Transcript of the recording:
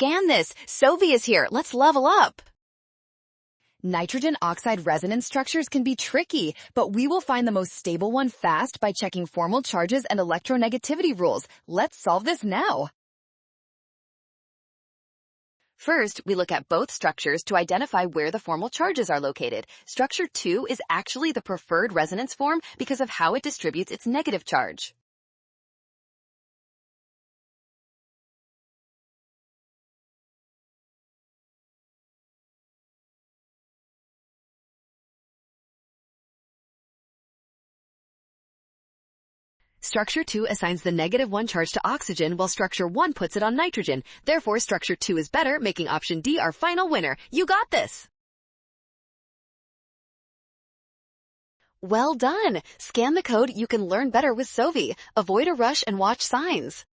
Scan this. Sovi is here. Let's level up. Nitrogen oxide resonance structures can be tricky, but we will find the most stable one fast by checking formal charges and electronegativity rules. Let's solve this now. First, we look at both structures to identify where the formal charges are located. Structure 2 is actually the preferred resonance form because of how it distributes its negative charge. Structure 2 assigns the -1 charge to oxygen while structure 1 puts it on nitrogen. Therefore, structure 2 is better, making option D our final winner. You got this! Well done! Scan the code. You can learn better with Sovi. Avoid a rush and watch signs.